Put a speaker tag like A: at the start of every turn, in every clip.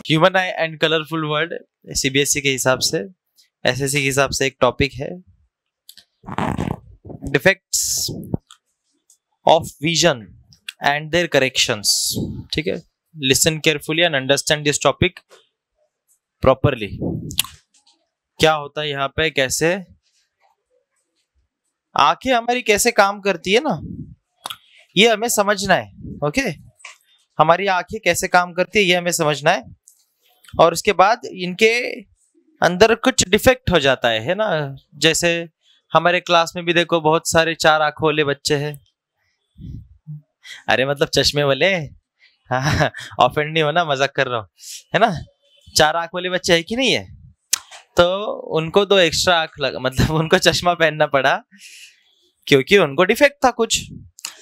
A: Human I and colourful world CBSE के हिसाब से, एसएससी के हिसाब से एक टॉपिक है, defects of vision and their corrections. ठीक है, listen carefully and understand this topic properly. क्या होता है यहाँ पे, कैसे आंखें हमारी कैसे काम करती है ना, ये हमें समझना है। ओके, हमारी आंखें कैसे काम करती है ये हमें समझना है, और उसके बाद इनके अंदर कुछ डिफेक्ट हो जाता है ना। जैसे हमारे क्लास में भी देखो बहुत सारे 4 आंखों वाले बच्चे हैं। अरे मतलब चश्मे वाले, हाँ, ऑफेंड नहीं होना, मजाक कर रहा हूँ, है ना। 4 आंख वाले बच्चे है कि नहीं है, तो उनको 2 एक्स्ट्रा आंख मतलब उनको चश्मा पहनना पड़ा, क्योंकि उनको डिफेक्ट था, कुछ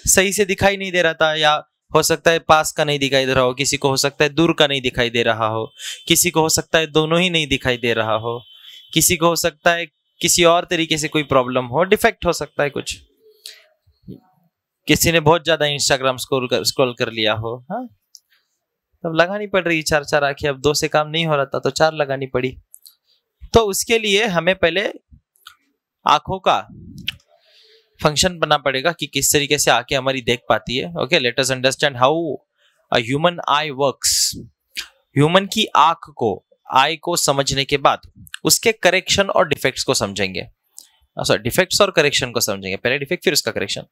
A: सही से दिखाई नहीं दे रहा था, या हो सकता है पास का नहीं दिखाई दे रहा हो, किसी को हो सकता है दूर का नहीं दिखाई दे रहा हो, किसी को हो सकता है दोनों ही नहीं दिखाई दे रहा हो, किसी को हो सकता है किसी और तरीके से कोई प्रॉब्लम हो, डिफेक्ट हो सकता है कुछ, किसी ने बहुत ज्यादा इंस्टाग्राम स्क्रॉल कर लिया हो, हाँ, तब लगानी पड़ रही 4 आंखें। अब 2 से काम नहीं हो रहा था तो 4 लगानी पड़ी। तो उसके लिए हमें पहले आंखों का फंक्शन बनना पड़ेगा कि किस तरीके से आंखें हमारी देख पाती है। Okay, let us understand how a human I works. Human की आंख को, आई को समझने के बाद उसके करेक्शन और डिफेक्ट्स को समझेंगे। सॉरी, डिफेक्ट्स और करेक्शन को समझेंगे, पहले डिफेक्ट फिर उसका करेक्शन।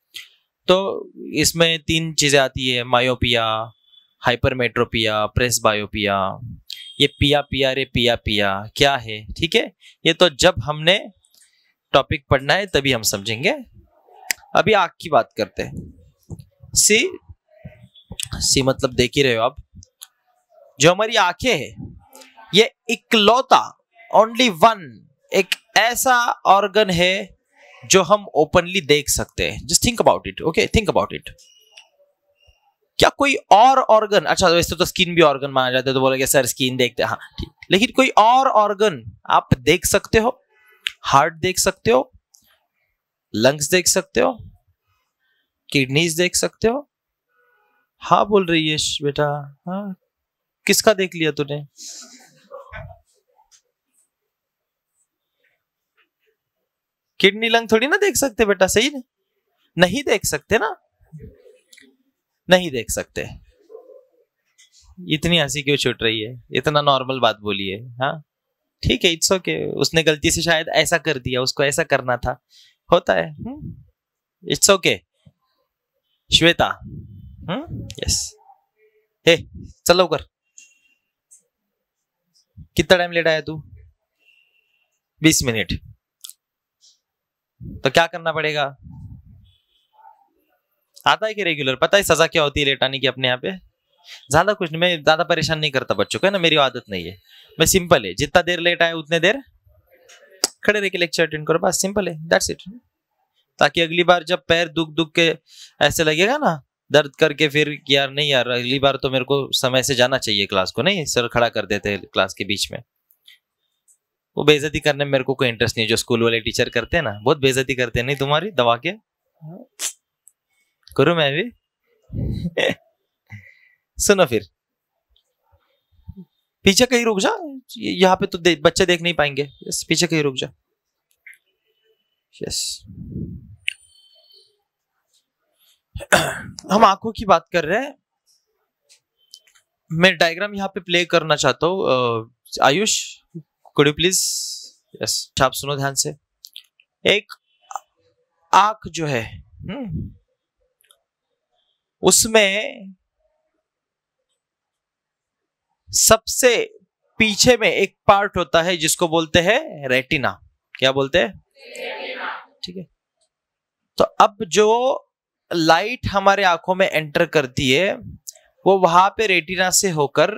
A: तो इसमें 3 चीजें आती है, मायोपिया, हाइपरमेट्रोपिया, प्रेसबायोपिया। ये पिया पिया रे पिया पिया क्या है, ठीक है, ये तो जब हमने टॉपिक पढ़ना है तभी हम समझेंगे। अभी आंख की बात करते हैं। सी मतलब देख ही रहे हो आप, जो हमारी आंखें हैं ये इकलौता, ओनली वन, एक ऐसा ऑर्गन है जो हम ओपनली देख सकते हैं। Just think about it. Okay, think about it. क्या कोई और ऑर्गन, अच्छा वैसे तो स्किन भी ऑर्गन माना जाता है, तो बोलोगे सर स्किन देखते हैं, हाँ ठीक, लेकिन कोई और ऑर्गन आप देख सकते हो? हार्ट देख सकते हो, लंग्स देख सकते हो, किडनीज देख सकते हो? हाँ बोल रही है बेटा, हाँ, किसका देख लिया तूने? किडनी लंग थोड़ी ना देख सकते बेटा, सही नहीं देख सकते ना, नहीं देख सकते। इतनी हंसी क्यों छूट रही है, इतना नॉर्मल बात बोली है। हाँ ठीक है, इट्स ओके, उसने गलती से शायद ऐसा कर दिया, उसको ऐसा करना था, होता है, इट्स ओके। श्वेता, यस, हे चलो कर, कितना टाइम लेट आया तू? 20 मिनट। तो क्या करना पड़ेगा? आता है कि रेगुलर? पता है सजा क्या होती है लेट आने की अपने यहाँ पे? ज्यादा कुछ नहीं, मैं ज्यादा परेशान नहीं करता बच्चों को, है ना, मेरी आदत नहीं है। मैं सिंपल है, जितना देर लेट आए उतने देर खड़े रह के लेक्चर अटेंड करो, बस सिंपल है, दैट्स इट। ताकि अगली बार जब पैर दुख के ऐसे लगेगा ना, दर्द करके, फिर यार नहीं यार अगली बार तो मेरे को समय से जाना चाहिए क्लास को, नहीं सर खड़ा कर देते हैं क्लास के बीच में। वो बेइज्जती करने में मेरे को कोई इंटरेस्ट नहीं, जो स्कूल वाले टीचर करते हैं ना, बहुत बेइज्जती करते हैं, नहीं तुम्हारी दबा के करूं मैं भी। सुनो, फिर पीछे कहीं रुक जा, यहाँ पे तो बच्चे देख नहीं पाएंगे, पीछे कहीं रुक जा। यस, हम आंखों की बात कर रहे हैं। मैं डायग्राम यहाँ पे प्ले करना चाहता हूँ। Ayush, could you please? Yes, आप सुनो ध्यान से। एक आंख जो है, उसमें सबसे पीछे में एक पार्ट होता है जिसको बोलते हैं रेटिना। क्या बोलते हैं? रेटिना। ठीक है, तो अब जो लाइट हमारे आंखों में एंटर करती है वो वहां पे रेटिना से होकर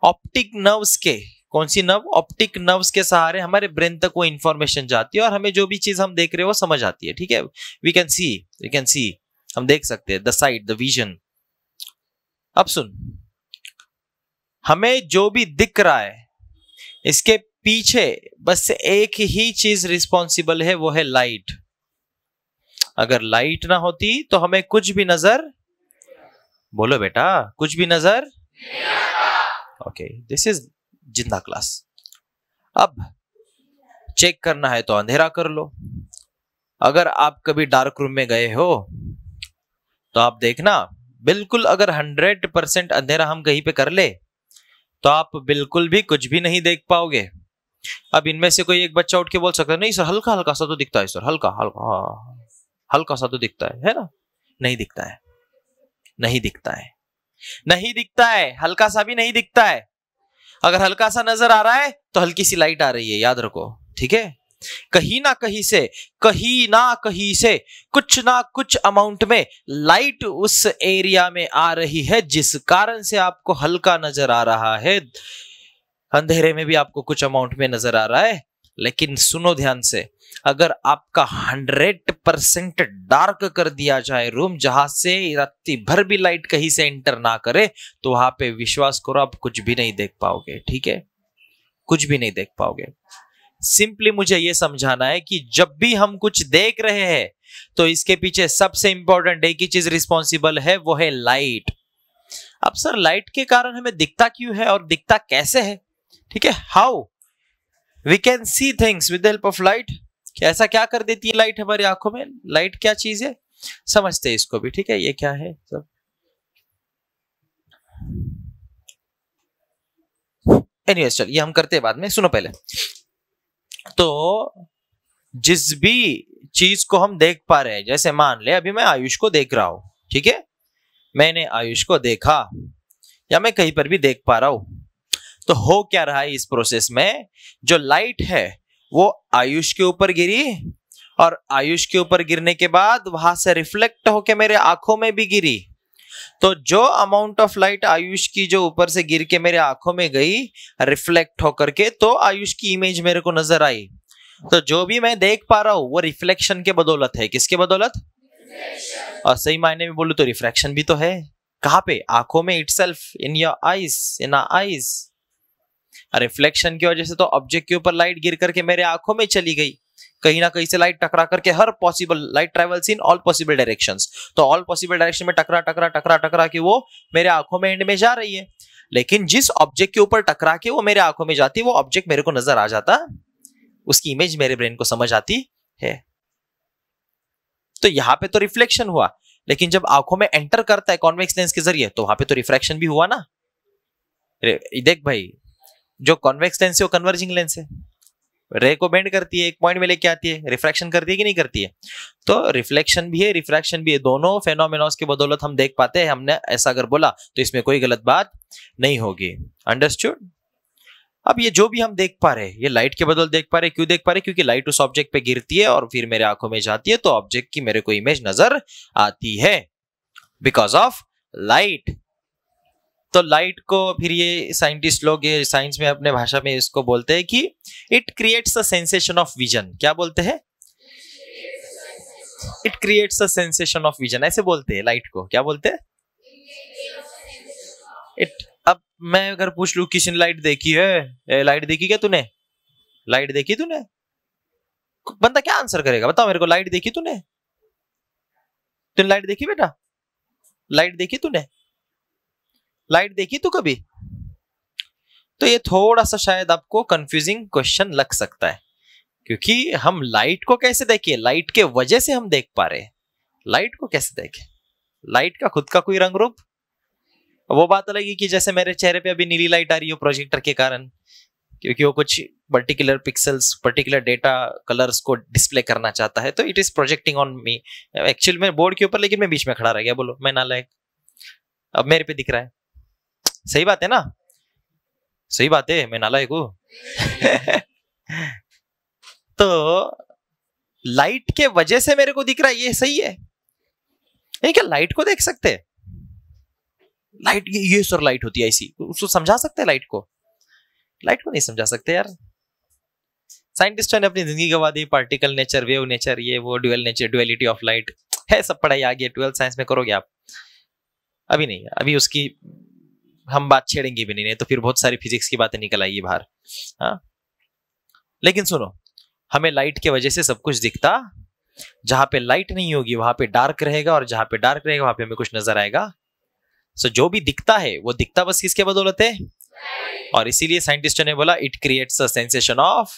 A: ऑप्टिक नर्व्स के, कौन सी नर्व? ऑप्टिक नर्व्स के सहारे हमारे ब्रेन तक वो इंफॉर्मेशन जाती है, और हमें जो भी चीज हम देख रहे हैं वो समझ आती है। ठीक है, वी कैन सी, हम देख सकते हैं, द साइट, द विजन। अब सुन, हमें जो भी दिख रहा है इसके पीछे बस एक ही चीज रिस्पॉन्सिबल है, वो है लाइट। अगर लाइट ना होती तो हमें कुछ भी नजर, बोलो बेटा, कुछ भी नजर नहीं आता। ओके, दिस इज जिंदा क्लास। अब चेक करना है तो अंधेरा कर लो। अगर आप कभी डार्क रूम में गए हो तो आप देखना, बिल्कुल अगर 100% अंधेरा हम कहीं पे कर ले तो आप बिल्कुल भी कुछ भी नहीं देख पाओगे। अब इनमें से कोई एक बच्चा उठ के बोल सकता है, नहीं सर हल्का हल्का सा तो दिखता है सर, हल्का हल्का हल्का सा तो दिखता है ना? नहीं दिखता है, नहीं दिखता है, नहीं दिखता है, हल्का सा भी नहीं दिखता है। अगर हल्का सा नजर आ रहा है तो हल्की सी लाइट आ रही है, याद रखो, ठीक है? कहीं ना कहीं से कुछ ना कुछ अमाउंट में लाइट उस एरिया में आ रही है, जिस कारण से आपको हल्का नजर आ रहा है। अंधेरे में भी आपको कुछ अमाउंट में नजर आ रहा है। लेकिन सुनो ध्यान से, अगर आपका 100% डार्क कर दिया जाए रूम, जहां से रात्रि भर भी लाइट कहीं से एंटर ना करे, तो वहां पे विश्वास करो आप कुछ भी नहीं देख पाओगे, ठीक है? कुछ भी नहीं देख पाओगे। सिंपली मुझे यह समझाना है कि जब भी हम कुछ देख रहे हैं तो इसके पीछे सबसे इंपॉर्टेंट एक ही चीज रिस्पॉन्सिबल है, वो है लाइट। अब सर लाइट के कारण हमें दिखता क्यों है और दिखता कैसे है, ठीक है? How we can see things with the help of light. ऐसा क्या कर देती है लाइट हमारी आंखों में? लाइट क्या चीज है समझते हैं इसको भी, ठीक है? ये क्या है सब? एनीवेज चल, ये हम करते हैं बाद में, सुनो पहले। तो जिस भी चीज को हम देख पा रहे हैं, जैसे मान ले अभी मैं आयुष को देख रहा हूं, ठीक है? मैंने आयुष को देखा या मैं कहीं पर भी देख पा रहा हूं, तो हो क्या रहा है इस प्रोसेस में? जो लाइट है वो आयुष के ऊपर गिरी और आयुष के ऊपर गिरने के बाद वहां से रिफ्लेक्ट होके मेरे आंखों में भी गिरी। तो जो अमाउंट ऑफ लाइट आयुष की जो ऊपर से गिर के मेरे आंखों में गई रिफ्लेक्ट होकर के, तो आयुष की इमेज मेरे को नजर आई। तो जो भी मैं देख पा रहा हूं वो रिफ्लेक्शन के बदौलत है। किसके बदौलत? और सही मायने में बोलूं तो रिफ्रैक्शन भी तो है। कहां पे? आंखों में itself, in your eyes, in our eyes. Reflection की वजह से तो ऑब्जेक्ट के ऊपर लाइट गिर करके मेरे आंखों में चली गई, कहीं ना कहीं से लाइट टकरा करके हर possible light travels in all possible directions, तो ऑल पॉसिबल डायरेक्शन में टकरा टकरा टकरा टकरा के वो मेरे आंखों में एंड में जा रही है। लेकिन जिस ऑब्जेक्ट के ऊपर टकरा के वो मेरे आंखों में जाती है, वो ऑब्जेक्ट मेरे को नजर आ जाता, उसकी इमेज मेरे ब्रेन को समझ आती है। तो यहां पे तो रिफ्लेक्शन हुआ, लेकिन जब आंखों में एंटर करता है कॉन्वेक्स लेंस के जरिए, तो वहां पे तो रिफ्रैक्शन भी हुआ ना। देख भाई, जो कॉन्वेक्स लेंस है वो कन्वर्जिंग लेंस है, रे को बेंड करती है, एक पॉइंट में लेके आती है, रिफ्रैक्शन करती है कि नहीं करती है? तो रिफ्लेक्शन भी है, रिफ्रैक्शन भी है, दोनों फेनोमेनॉस के बदौलत हम देख पाते हैं। हमने ऐसा अगर बोला तो इसमें कोई गलत बात नहीं होगी। अंडरस्टूड? अब ये जो भी हम देख पा रहे हैं ये लाइट के बदौलत देख पा रहे हैं। क्यों देख पा रहे हैं? क्योंकि लाइट उस ऑब्जेक्ट पे गिरती है और फिर मेरे आंखों में जाती है, तो ऑब्जेक्ट की मेरे को इमेज नजर आती है बिकॉज ऑफ लाइट। तो लाइट को फिर ये साइंटिस्ट लोग, ये साइंस में अपने भाषा में इसको बोलते हैं कि it creates a sensation of vision. क्या बोलते हैं? It creates a sensation of vision, ऐसे बोलते हैं लाइट को। क्या बोलते हैं? इट। अब मैं अगर पूछ लूं किसी ने लाइट देखी है, लाइट देखी क्या तूने? लाइट देखी तूने? बंदा क्या आंसर करेगा बताओ मेरे को? लाइट देखी तूने? तूने लाइट देखी बेटा? लाइट देखी तूने? लाइट देखी तू कभी? तो ये थोड़ा सा शायद आपको कंफ्यूजिंग क्वेश्चन लग सकता है, क्योंकि हम लाइट को कैसे देखें? लाइट के वजह से हम देख पा रहे हैं, लाइट को कैसे देखें? लाइट का खुद का कोई रंग रूप? वो बात अलग है कि जैसे मेरे चेहरे पे अभी नीली लाइट आ रही हो प्रोजेक्टर के कारण, क्योंकि वो कुछ particular pixels, particular data colours को डिस्प्ले करना चाहता है, तो it is projecting on me. Actually मैं बोर्ड के ऊपर, लेकिन मैं बीच में खड़ा रह गया। बोलो मैं नालायक। अब मेरे पे दिख रहा है, सही बात है ना? सही बात है, मैं नालायक हूं। तो लाइट के वजह से मेरे को दिख रहा है, ये सही है? ये क्या लाइट को देख सकते हैं? लाइट ये सर लाइट होती है ऐसी, उसको समझा सकते हैं लाइट को? लाइट को नहीं समझा सकते यार। साइंटिस्टों ने अपनी जिंदगी गवा दी, पार्टिकल नेचर, वेव नेचर, ये वो, dual nature, duality of light है, सब पढ़ाई आगे 12th साइंस में करोगे आप। अभी नहीं, अभी उसकी हम बात छेड़ेंगे भी नहीं, तो फिर बहुत सारी फिजिक्स की बातें निकल आएगी बाहर। हाँ, लेकिन सुनो, हमें लाइट के वजह से सब कुछ दिखता। जहां पे लाइट नहीं होगी वहां पे डार्क रहेगा, और जहां पे डार्क रहेगा वहां पे हमें कुछ नजर आएगा। सो जो भी दिखता है वो दिखता बस किसके बदौलत है? और इसीलिए साइंटिस्टों ने बोला it creates a sensation of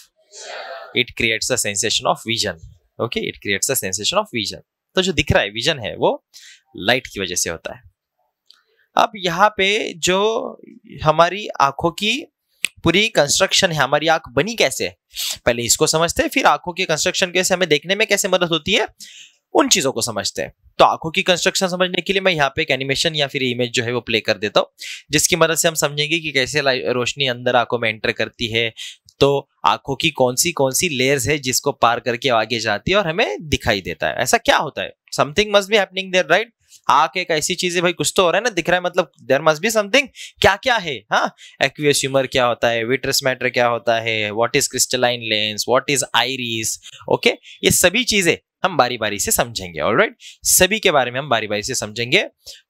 A: vision. Okay, it creates a sensation of vision. तो जो दिख रहा है विजन है वो लाइट की वजह से होता है. अब यहाँ पे जो हमारी आंखों की पूरी कंस्ट्रक्शन है, हमारी आंख बनी कैसे, पहले इसको समझते हैं, फिर आंखों की कंस्ट्रक्शन कैसे हमें देखने में कैसे मदद होती है उन चीजों को समझते हैं. तो आंखों की कंस्ट्रक्शन समझने के लिए मैं यहाँ पे एक एनिमेशन या फिर इमेज जो है वो प्ले कर देता हूँ, जिसकी मदद से हम समझेंगे कि कैसे रोशनी अंदर आंखों में एंटर करती है, तो आंखों की कौन सी लेयर्स है जिसको पार करके आगे जाती है और हमें दिखाई देता है. ऐसा क्या होता है? Something must be happening there, right? आंख एक ऐसी चीज है भाई, कुछ तो हो रहा है ना, दिख रहा है, मतलब देयर मस्ट बी समथिंग. क्या क्या है? हाँ, एक्वियस ह्यूमर क्या होता है, विट्रस मैटर क्या होता है, what is crystalline lens, what is iris. Okay, ये सभी चीजें हम बारी बारी से समझेंगे. ऑलराइट, सभी के बारे में हम बारी बारी से समझेंगे.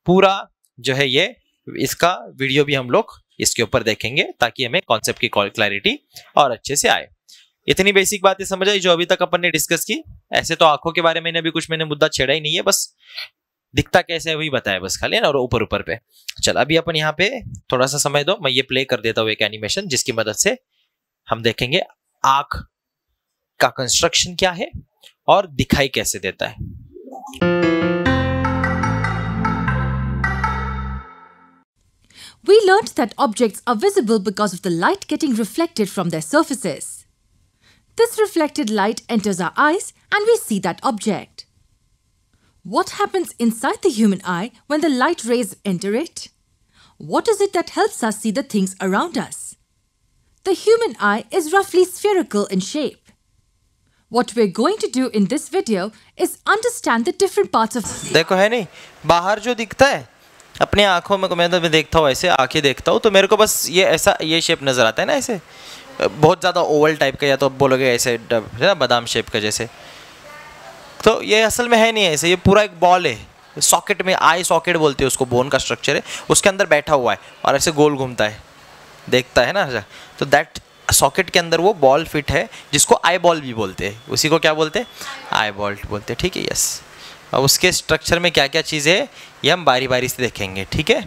A: पूरा जो है ये इसका वीडियो भी हम लोग इसके ऊपर देखेंगे ताकि हमें कॉन्सेप्ट की क्लैरिटी और अच्छे से आए. इतनी बेसिक बातें समझ आई जो अभी तक अपन ने डिस्कस की. ऐसे तो आंखों के बारे में अभी कुछ मैंने मुद्दा छेड़ा ही नहीं है, बस दिखता कैसे है वही बताया बस खाली ना, और ऊपर ऊपर पे. चल अभी अपन यहाँ पे थोड़ा सा समय दो, मैं ये प्ले कर देता हूँ एक एनिमेशन जिसकी मदद से हम देखेंगे आंख का कंस्ट्रक्शन क्या है और दिखाई कैसे देता है.
B: We learned that objects are visible because of the light getting reflected from their surfaces. This reflected light enters our eyes and we see that object. What happens inside the human eye when the light rays enter it? What is it that helps us see the things around us? The human eye is roughly spherical in shape. What we're going to do in this video is understand the different parts of...
A: देखो है नहीं, बाहर जो दिखता है अपनी आंखों में, मैं देखता हूँ ऐसे, आंखें देखता हूँ तो मेरे को बस ये ऐसा ये शेप नजर आता है ना, ऐसे बहुत ज़्यादा ओवल टाइप का, या तो बोलोगे ऐसे है ना बादाम शेप का जैसे. तो ये असल में है नहीं ऐसे, ये पूरा एक बॉल है, सॉकेट में, आई सॉकेट बोलते हैं उसको, बोन का स्ट्रक्चर है, उसके अंदर बैठा हुआ है और ऐसे गोल घूमता है, देखता है ना. तो दैट सॉकेट के अंदर वो बॉल फिट है जिसको आई बॉल भी बोलते हैं, उसी को क्या बोलते हैं? आई बॉल बोलते हैं. ठीक है, यस. अब उसके स्ट्रक्चर में क्या क्या चीज़ें है ये हम बारी बारी से देखेंगे. ठीक है,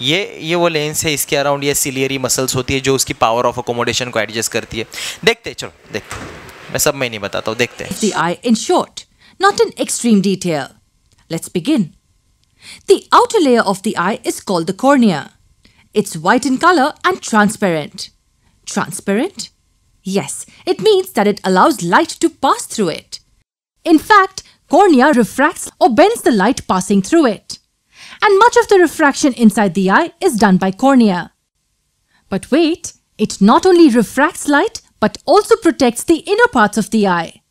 A: ये वो लेंस है, इसके अराउंड ये सिलियरी मसल्स होती है जो उसकी पावर ऑफ अकोमोडेशन को एडजस्ट करती है. देखते चलो देखते, मैं सब में नहीं बताता हूँ, देखते हैं.
B: The eye in short, not in extreme detail. Let's begin. The outer layer of the eye is called the cornea. It's white in color and transparent. Transparent? Yes, it means that it allows light to pass through it. In fact, cornea refracts or bends the light passing through it. And much of the refraction inside the eye is done by cornea. But wait, it not only refracts light but also protects the inner parts of the eye.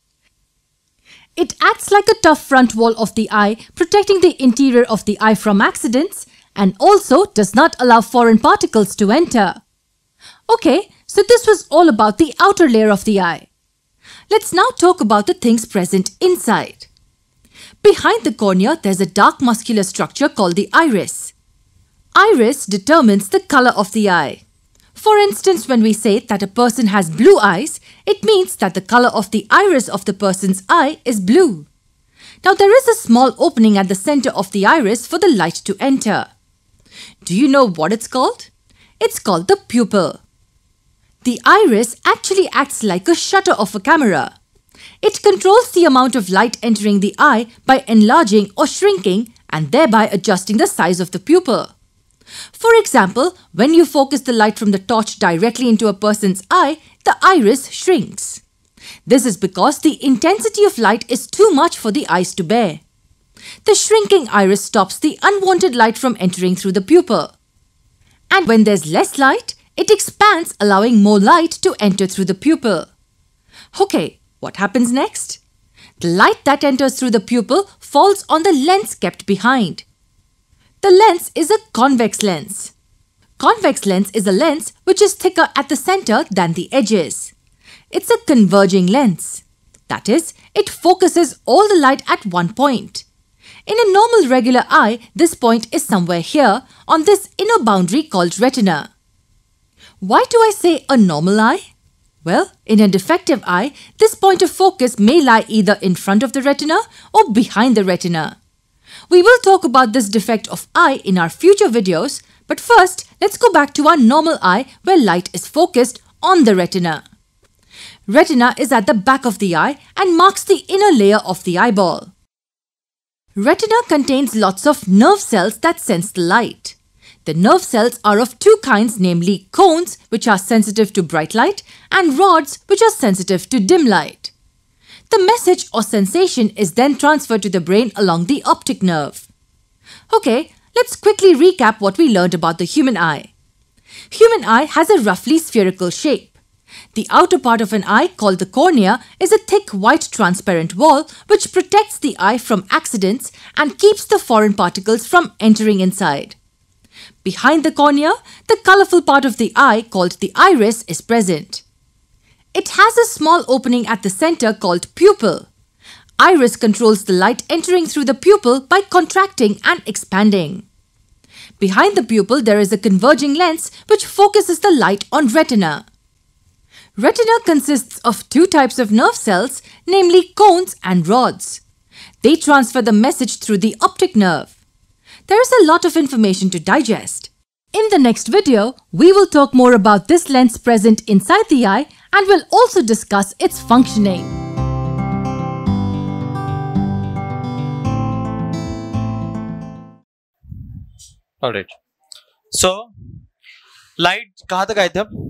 B: It acts like a tough front wall of the eye, protecting the interior of the eye from accidents, and also does not allow foreign particles to enter. Okay, so this was all about the outer layer of the eye. Let's now talk about the things present inside. Behind the cornea, there's a dark muscular structure called the iris. Iris determines the color of the eye. For instance, when we say that a person has blue eyes, it means that the color of the iris of the person's eye is blue. Now, there is a small opening at the center of the iris for the light to enter. Do you know what it's called? It's called the pupil. The iris actually acts like a shutter of a camera. It controls the amount of light entering the eye by enlarging or shrinking and thereby adjusting the size of the pupil. For example, when you focus the light from the torch directly into a person's eye, the iris shrinks. This is because the intensity of light is too much for the eyes to bear. The shrinking iris stops the unwanted light from entering through the pupil. And when there's less light, it expands, allowing more light to enter through the pupil. Okay, what happens next? The light that enters through the pupil falls on the lens kept behind. The lens is a convex lens. Convex lens is a lens which is thicker at the center than the edges. It's a converging lens. That is, it focuses all the light at one point. In a normal regular eye, this point is somewhere here on this inner boundary called retina. Why do I say a normal eye? Well, in a defective eye, this point of focus may lie either in front of the retina or behind the retina. We will talk about this defect of eye in our future videos, But first, let's go back to our normal eye where light is focused on the retina. Retina is at the back of the eye and marks the inner layer of the eyeball. Retina contains lots of nerve cells that sense the light. The nerve cells are of two kinds, namely cones, which are sensitive to bright light, and rods, which are sensitive to dim light. The message or sensation is then transferred to the brain along the optic nerve. Okay, let's quickly recap what we learned about the human eye. Human eye has a roughly spherical shape. The outer part of an eye, called the cornea, is a thick white transparent wall which protects the eye from accidents and keeps the foreign particles from entering inside. Behind the cornea, the colorful part of the eye, called the iris, is present. It has a small opening at the center called pupil. Iris controls the light entering through the pupil by contracting and expanding. Behind the pupil, there is a converging lens which focuses the light on retina. Retina consists of two types of nerve cells, namely cones and rods. They transfer the message through the optic nerve. There is a lot of information to digest. In the next video, we will talk more about this lens present inside the eye and will also discuss its functioning.
A: Alright. So, light कहाँ तक आए थे हम?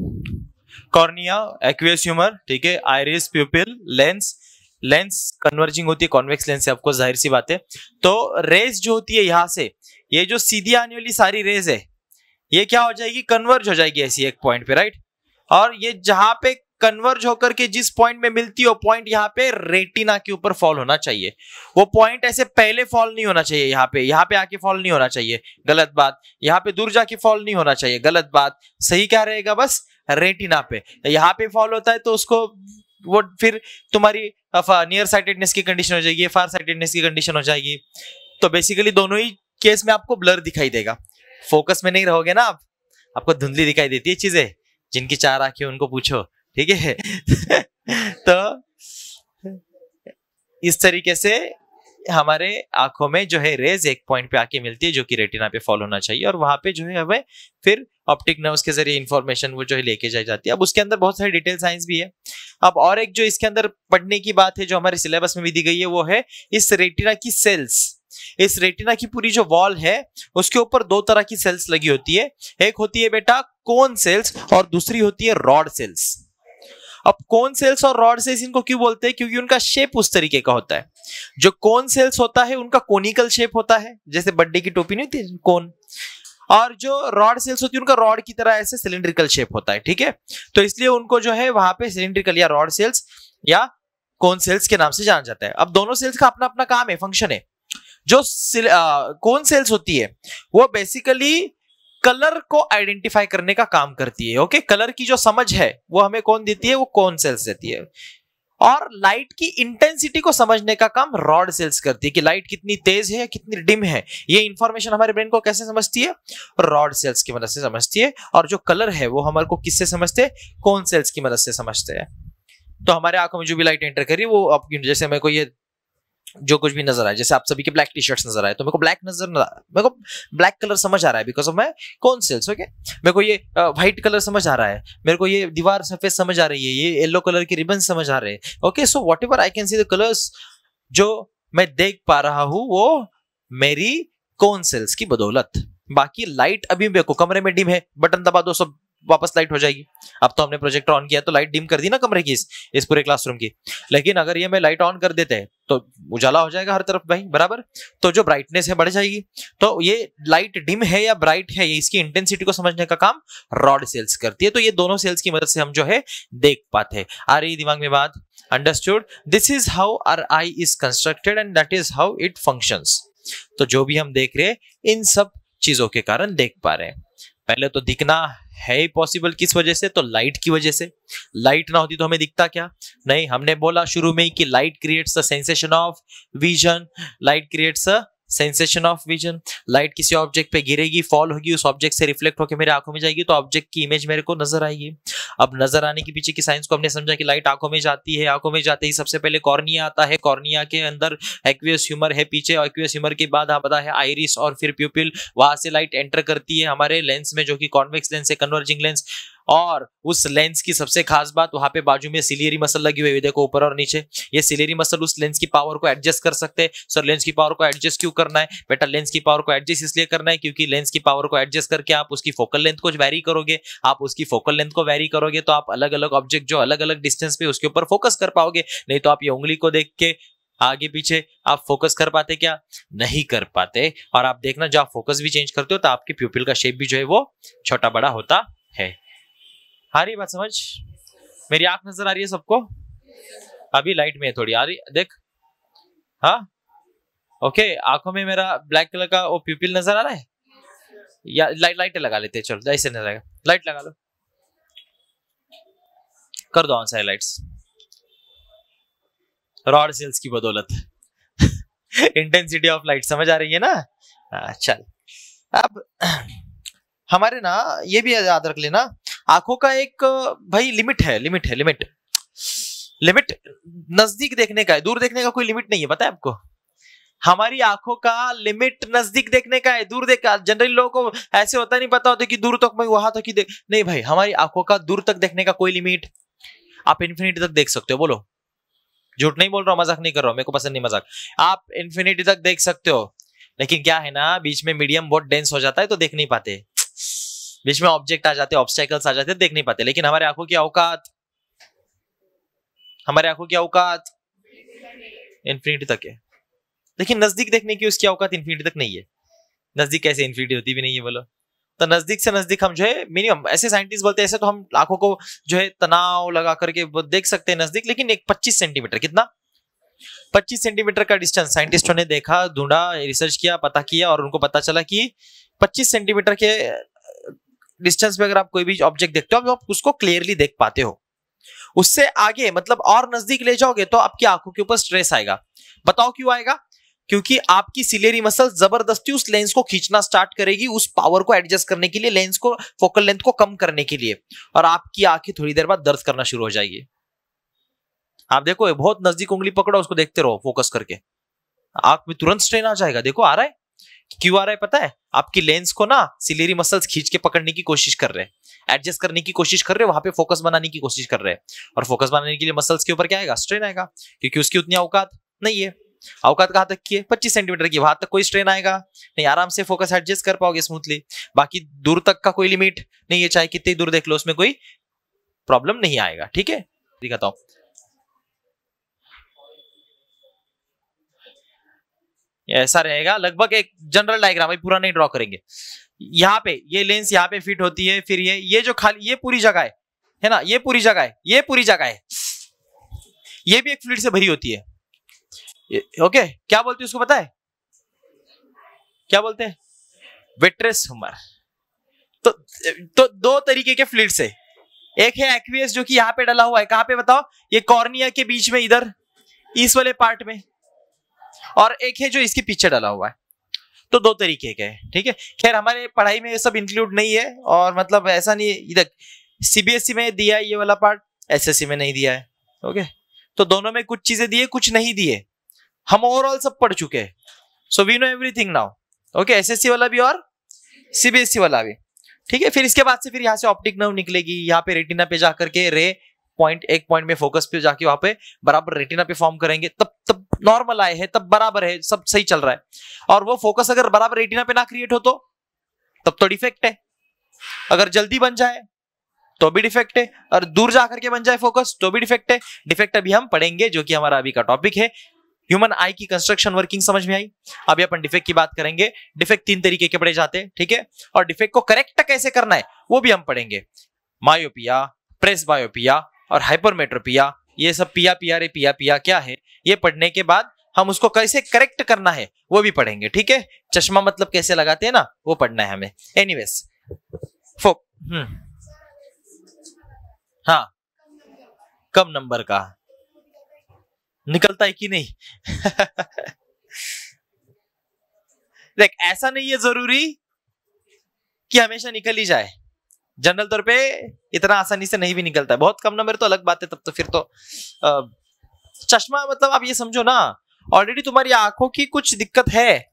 A: Cornea, aqueous humour, ठीक है, iris, प्यूपिल, lens, lens converging होती है convex lens से, आपको जाहिर सी बात है। तो रेज जो होती है यहाँ से, ये जो सीधी आने वाली सारी रेज है, ये क्या हो जाएगी, कन्वर्ज हो जाएगी ऐसी एक पॉइंट पे, राइट। और ये जहां पे कन्वर्ज होकर के जिस पॉइंट में मिलती है वो पॉइंट यहाँ पे रेटिना के ऊपर फॉल होना चाहिए। वो पॉइंट ऐसे पहले फॉल नहीं होना चाहिए, यहाँ पे आके फॉल नहीं होना चाहिए, गलत बात। यहाँ पे दूर जाके फॉल नहीं होना चाहिए, गलत बात। सही क्या रहेगा, बस रेटिना पे। यहाँ पे फॉल होता है तो उसको वो फिर तुम्हारी नियर साइटेडनेस की कंडीशन हो जाएगी, फार साइटेडनेस की कंडीशन हो जाएगी। तो बेसिकली दोनों ही केस में आपको ब्लर दिखाई देगा, फोकस में नहीं रहोगे ना आप, आपको धुंधली दिखाई देती है चीजें। जिनकी चार आंखें उनको पूछो, ठीक है। तो इस तरीके से हमारे आंखों में जो है रेज एक पॉइंट पे आके मिलती है जो कि रेटिना पे फॉल होना चाहिए, और वहां पे जो है हमें फिर ऑप्टिक नर्व्स के जरिए इंफॉर्मेशन वो जो है लेके जाई जाती है। अब उसके अंदर बहुत सारी डिटेल साइंस भी है। अब और एक जो इसके अंदर पढ़ने की बात है जो हमारे सिलेबस में भी दी गई है, वो है इस रेटिना की सेल्स। इस रेटिना की पूरी जो वॉल है उसके ऊपर दो तरह की सेल्स लगी होती है। एक होती है बेटा कोन सेल्स और दूसरी होती है रॉड सेल्स। अब कोन सेल्स और रॉड सेल्स इनको क्यों बोलते हैं, क्योंकि उनका शेप उस तरीके का होता है। जो कोन सेल्स होता है उनका कोनिकल शेप होता है, जैसे बर्थडे की टोपी नहीं होती कोन, और जो रॉड सेल्स होती है उनका रॉड की तरह ऐसे सिलिंड्रिकल शेप होता है, ठीक है। तो इसलिए उनको जो है वहां पे सिलिंड्रिकल या रॉड सेल्स या कोन सेल्स के नाम से जाना जाता है। अब दोनों सेल्स का अपना अपना काम है, फंक्शन है। जो कोन सेल्स होती है वो बेसिकली कलर को आइडेंटिफाई करने का काम करती है। ओके, कलर की जो समझ है वो हमें कौन देती है, वो कोन सेल्स देती है। और लाइट की इंटेंसिटी को समझने का काम रॉड सेल्स करती है कि लाइट कितनी तेज है, कितनी डिम है। ये इंफॉर्मेशन हमारे ब्रेन को कैसे समझती है, रॉड सेल्स की मदद से समझती है। और जो कलर है वो हमारे को किससे समझते हैं, कोन सेल्स की मदद से समझते हैं। तो हमारे आंखों में जो भी लाइट एंटर करी वो अब जैसे मेरे को ये जो कुछ भी नजर आए, जैसे आप सभी के ब्लैक टी शर्ट्स नजर आए तो मेरे को ब्लैक कलर समझ आ रहा है because of my cone cells. Okay, मेरे को ये व्हाइट कलर समझ आ रहा है, मेरे को ये दीवार सफेद समझ आ रही है, ये येलो कलर की रिबन समझ आ रहे हैं। Okay, so whatever I can see the colours जो मैं देख पा रहा हूं वो मेरी कोन सेल्स की बदौलत। बाकी लाइट अभी देखो कमरे में डिम है, बटन दबा दो सब वापस लाइट हो जाएगी। अब तो हमने प्रोजेक्टर ऑन किया तो लाइट डिम कर दी ना कमरे की, इस पूरे क्लासरूम की। लेकिन अगर ये मैं लाइट ऑन कर देते हैं तो उजाला हो जाएगा हर तरफ भाई, बराबर। तो जो ब्राइटनेस है बढ़ जाएगी। तो ये लाइट डिम है या ब्राइट है, ये इसकी इंटेंसिटी को समझने का काम रॉड सेल्स करती है। तो ये दोनों सेल्स की मदद से हम जो है देख पाते हैं। आ रही दिमाग में बात, understood? This is how our eye is constructed and that is how it functions. तो जो भी हम देख रहे हैं इन सब चीजों के कारण देख पा रहे हैं। पहले तो दिखना है पॉसिबल किस वजह से, तो लाइट की वजह से। लाइट ना होती तो हमें दिखता क्या, नहीं। हमने बोला शुरू में ही कि light creates a sensation of vision, light creates a sensation of vision, light किसी ऑब्जेक्ट पे गिरेगी, फॉल होगी, उस ऑब्जेक्ट से रिफ्लेक्ट होकर मेरे आंखों में जाएगी तो ऑब्जेक्ट की इमेज मेरे को नजर आएगी। अब नजर आने के पीछे की साइंस को हमने समझा कि लाइट आंखों में जाती है, आंखों में जाते ही सबसे पहले कॉर्निया आता है, कॉर्निया के अंदर एक्वियस ह्यूमर है, पीछे एक्वियस ह्यूमर के बाद आता है आइरिस और फिर प्यूपिल, वहां से लाइट एंटर करती है हमारे लेंस में जो कि कॉन्वेक्स लेंस है, कन्वर्जिंग लेंस, और उस लेंस की सबसे खास बात वहां पे बाजू में सिलियरी मसल लगी हुई है, देखो ऊपर और नीचे, ये सिलियरी मसल उस लेंस की पावर को एडजस्ट कर सकते हैं। सर लेंस की पावर को एडजस्ट क्यों करना है? बेटा लेंस की पावर को एडजस्ट इसलिए करना है क्योंकि लेंस की पावर को एडजस्ट करके आप उसकी फोकल लेंथ को वेरी करोगे, आप उसकी फोकल लेंथ को वेरी करोगे तो आप अलग अलग ऑब्जेक्ट जो अलग अलग डिस्टेंस पे उसके ऊपर फोकस कर पाओगे, नहीं तो आप ये उंगली को देख के आगे पीछे आप फोकस कर पाते क्या? नहीं कर पाते। और आप देखना जब आप फोकस भी चेंज करते हो तो आपकी प्यूपिल का शेप भी जो है वो छोटा बड़ा होता है। आ रही बात समझ? मेरी आंख नजर आ रही है सबको? अभी लाइट में है थोड़ी, आ रही देख, हाँ ओके, आंखों में मेरा ब्लैक कलर का वो प्यूपिल नजर आ रहा है, या लाइट लगा लेते हैं, चलो ऐसे नहीं रहेगा, लाइट लगा लो, कर दो on side lights, rod sales की बदौलत इंटेंसिटी ऑफ लाइट समझ आ रही है ना? चल अब हमारे ना ये भी याद रख लेना, आंखों का एक भाई लिमिट है, लिमिट नजदीक देखने का है, दूर देखने का कोई लिमिट नहीं है, पता है आपको? हमारी आंखों का लिमिट नजदीक देखने का है, दूर देख, जनरली लोगों को ऐसे होता नहीं पता होता कि दूर तक मैं वहां तक ही देख, नहीं भाई, हमारी आंखों का दूर तक देखने का कोई लिमिट, आप इन्फिनिटी तक देख सकते हो, बोलो झूठ नहीं बोल रहा हूं, मजाक नहीं कर रहा हूं, मेरे को पसंद नहीं मजाक, आप इन्फिनिटी तक देख सकते हो, लेकिन क्या है ना बीच में मीडियम बहुत डेंस हो जाता है तो देख नहीं पाते, बीच में ऑब्जेक्ट आ जाते, ऑब्स्टेकल्स आ जाते, देख नहीं पाते, लेकिन हमारे आंखों की औकात, हमारे आंखों की औकात इन्फिनिटी तक है, लेकिन नजदीक देखने की उसकी औकात इन्फिनिटी तक नहीं है। नजदीक कैसे इन्फिनिटी होती भी नहीं है बोलो? तो नजदीक से नजदीक हम जो है मिनिमम, ऐसे साइंटिस्ट बोलते हैं, ऐसे तो हम आंखों को जो है तनाव लगा करके देख सकते हैं नजदीक, लेकिन एक 25 सेंटीमीटर, कितना 25 सेंटीमीटर का डिस्टेंस साइंटिस्टों ने देखा, ढूंढा, रिसर्च किया, पता किया और उनको पता चला कि 25 सेंटीमीटर के डिस्टेंस पे अगर आप कोई भी ऑब्जेक्ट देखते हो आप उसको क्लियरली देख पाते हो, उससे आगे मतलब और नजदीक ले जाओगे तो आपकी आंखों के ऊपर स्ट्रेस आएगा। बताओ क्यों आएगा? क्योंकि आपकी सिलियरी मसल जबरदस्ती उस लेंस को खींचना स्टार्ट करेगी, उस पावर को एडजस्ट करने के लिए, लेंस को फोकल लेंथ को कम करने के लिए, और आपकी आंखें थोड़ी देर बाद दर्द करना शुरू हो जाएगी। आप देखो बहुत नजदीक उंगली पकड़ो, उसको देखते रहो फोकस करके, आंख में तुरंत स्ट्रेन आ जाएगा। देखो आ रहा है, क्यों आ रहा है पता है? आपकी लेंस को ना सिलियरी मसल्स खींच के पकड़ने की कोशिश कर रहे हैं, एडजस्ट करने की कोशिश कर रहे हैं, वहां पे फोकस बनाने की कोशिश कर रहे हैं, और फोकस बनाने के लिए मसल्स के ऊपर क्या आएगा? स्ट्रेन आएगा, क्योंकि उसकी उतनी औकात नहीं है। औकात कहां तक की है? 25 सेंटीमीटर की, वहां तक कोई स्ट्रेन आएगा नहीं, आराम से फोकस एडजस्ट कर पाओगे स्मूथली। बाकी दूर तक का कोई लिमिट नहीं है, चाहे कितनी दूर देख लो उसमें कोई प्रॉब्लम नहीं आएगा। ठीक है, दिखाता हूं, ऐसा रहेगा लगभग एक जनरल डायग्राम, है पूरा नहीं ड्रॉ करेंगे। यहाँ पे ये लेंस यहाँ पे फिट होती है, फिर ये जो खाली ये पूरी जगह है ना, ये पूरी जगह है, ये पूरी जगह है, ये भी एक फ्लूइड से भरी होती है। ओके, क्या बोलते हैं उसको पता है? क्या बोलते हैं? Vitreous humour. तो दो तरीके के फ्लूइड्स है, एक है एक्वियस जो कि यहाँ पे डला हुआ है, कहां पे बताओ? ये कॉर्निया के बीच में, इधर इस वाले पार्ट में, और एक है जो इसके पीछे डला हुआ है। तो दो तरीके के हैं, ठीक है। खैर हमारे पढ़ाई में ये सब इंक्लूड नहीं है, और मतलब ऐसा नहीं है, इधर सीबीएसई में दिया है ये वाला पार्ट, एसएससी में नहीं दिया है। ओके, तो दोनों में कुछ चीजें दिए कुछ नहीं दिए, हम ओवरऑल सब पढ़ चुके हैं, so we know everything now. Okay, SSC वाला भी और सीबीएसई वाला भी, ठीक है। फिर इसके बाद से फिर यहाँ से ऑप्टिक नर्व निकलेगी, यहाँ पे रेटिना पे जाकर के रे पॉइंट, एक पॉइंट में फोकस पे जाके वहां पे बराबर रेटिना पे फॉर्म करेंगे, तब नॉर्मल आए है, तब बराबर है, सब सही चल रहा है। और वो फोकस अगर बराबर रेटिना पे ना क्रिएट हो तो तब तो डिफेक्ट है, अगर जल्दी बन जाए तो भी डिफेक्ट है, और दूर जाकर के बन जाए फोकस तो भी डिफेक्ट है। डिफेक्ट अभी हम पढ़ेंगे, जो कि हमारा अभी का टॉपिक है। ह्यूमन आई की कंस्ट्रक्शन वर्किंग समझ में आई। अभी अपन डिफेक्ट की बात करेंगे। डिफेक्ट 3 तरीके के पढ़े जाते हैं, ठीक है, और डिफेक्ट को करेक्ट कैसे करना है वो भी हम पढ़ेंगे। मायोपिया, प्रेसबायोपिया और हाइपरमेट्रोपिया, ये सब पिया क्या है, ये पढ़ने के बाद हम उसको कैसे करेक्ट करना है वो भी पढ़ेंगे, ठीक है। चश्मा मतलब कैसे लगाते हैं ना, वो पढ़ना है हमें। एनीवेज, हाँ, कम नंबर का निकलता है कि नहीं देख ऐसा नहीं है जरूरी कि हमेशा निकल ही जाए, जनरल तौर पे इतना आसानी से नहीं भी निकलता है, बहुत कम नंबर तो अलग बात है, तब तो फिर तो चश्मा मतलब आप ये समझो ना, ऑलरेडी तुम्हारी आंखों की कुछ दिक्कत है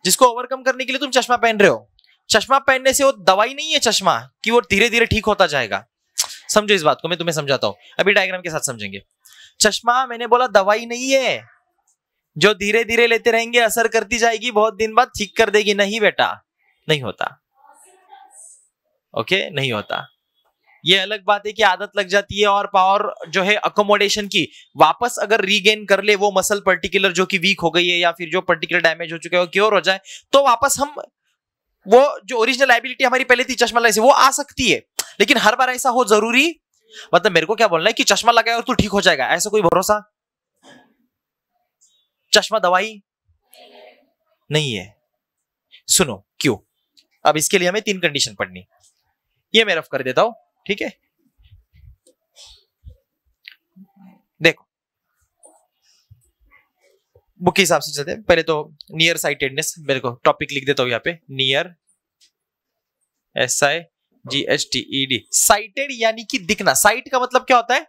A: जिसको ओवरकम करने के लिए तुम चश्मा पहन रहे हो। चश्मा पहनने से वो दवाई नहीं है चश्मा कि वो धीरे धीरे ठीक होता जाएगा। समझो इस बात को, मैं तुम्हें समझाता हूं, अभी डायग्राम के साथ समझेंगे। चश्मा मैंने बोला दवाई नहीं है जो धीरे धीरे लेते रहेंगे असर करती जाएगी, बहुत दिन बाद ठीक कर देगी। नहीं बेटा, नहीं होता। ओके, नहीं होता। ये अलग बात है कि आदत लग जाती है और पावर जो है अकोमोडेशन की वापस अगर रीगेन कर ले, वो मसल पर्टिकुलर जो कि वीक हो गई है या फिर जो पर्टिकुलर डैमेज हो चुका है वो क्योर हो जाए, तो वापस हम वो जो ओरिजिनल एबिलिटी हमारी पहले थी चश्मा लगाने से वो आ सकती है। लेकिन हर बार ऐसा हो जरूरी, मतलब मेरे को क्या बोलना है कि चश्मा लगाए और तू ठीक हो जाएगा, ऐसा कोई भरोसा? चश्मा दवाई नहीं है। सुनो क्यों, अब इसके लिए हमें 3 कंडीशन पढ़नी, ये मैं रफ कर देता हूं, ठीक है। देखो बुक के हिसाब से चलते हैं। पहले तो नियर साइटेडनेस, मेरे को टॉपिक लिख देता हूं यहाँ पे, नियर SIGHTED, साइटेड यानी कि दिखना। साइट का मतलब क्या होता है?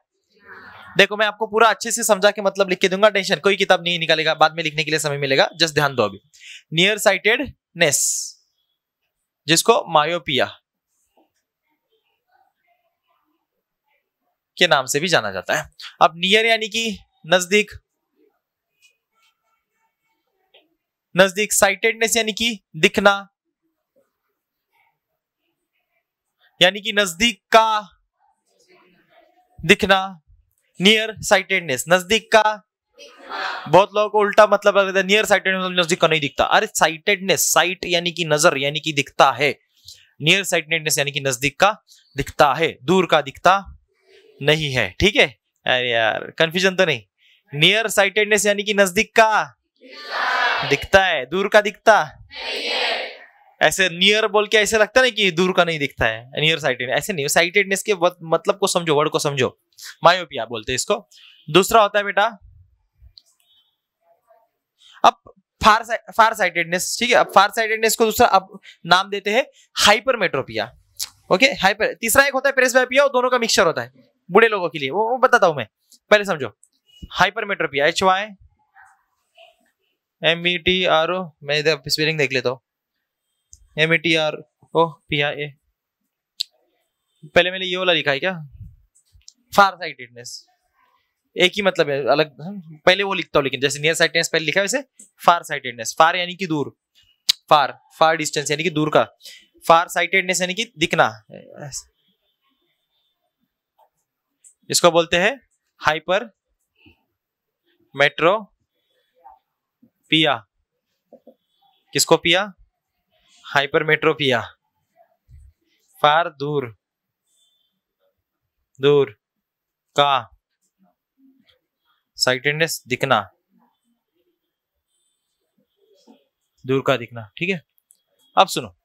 A: देखो मैं आपको पूरा अच्छे से समझा के मतलब लिख के दूंगा, टेंशन कोई किताब नहीं निकालेगा, बाद में लिखने के लिए समय मिलेगा, जस्ट ध्यान दो। अभी नियर साइटेडनेस जिसको मायोपिया के नाम से भी जाना जाता है। अब नियर यानी कि नजदीक, नजदीक। साइटेडनेस यानी कि दिखना, यानी कि नजदीक का दिखना। नियर साइटेडनेस नजदीक का, बहुत लोगों को उल्टा मतलब लगता है, नियर साइटेडनेस नजदीक का नहीं दिखता। अरे साइटेडनेस, साइट यानी कि नजर यानी कि दिखता है, नियर साइटेडनेस यानी कि नजदीक का दिखता है, दूर का दिखता नहीं है, ठीक है। अरे यार कंफ्यूजन तो नहीं। नियर साइटेडनेस यानी कि नजदीक का दिखता है, दूर का दिखता नहीं है। ऐसे नियर बोल के ऐसे लगता है ना कि दूर का नहीं दिखता है, नियर साइटेडनेस, ऐसे नहीं। साइटेडनेस के मतलब को समझो, वर्ड को समझो, मायोपिया बोलते हैं इसको। दूसरा होता है बेटा अब फार साइटेडनेस, ठीक है। अब फार साइटेडनेस को दूसरा अब नाम देते हैं हाइपरमेट्रोपिया, ओके। हाइपर, तीसरा एक होता है प्रेसबायोपिया, दोनों का मिक्सचर होता है बूढ़े लोगों के लिए, वो बताता हूं मैं, पहले समझो। हाइपरमेट्रोपिया HYMETRO, मैं इधर स्पेलिंग देख लेता हूं, METROPIA। पहले मैंने ये वाला लिखा है क्या, फार साइटेडनेस, एक ही मतलब है, अलग पहले वो लिखता हूं, लेकिन जैसे नियर साइटेडनेस पहले लिखा है वैसे फार साइटेडनेस। फार यानी कि दूर, फार डिस्टेंस यानी कि दूर का, फार साइटेडनेस यानी कि दिखना, इसको बोलते हैं हाइपर मेट्रोपिया। किसको पिया? हाइपरमेट्रोपिया। फार दूर, दूर का, साइटेडनेस दिखना, दूर का दिखना, ठीक है। अब सुनो,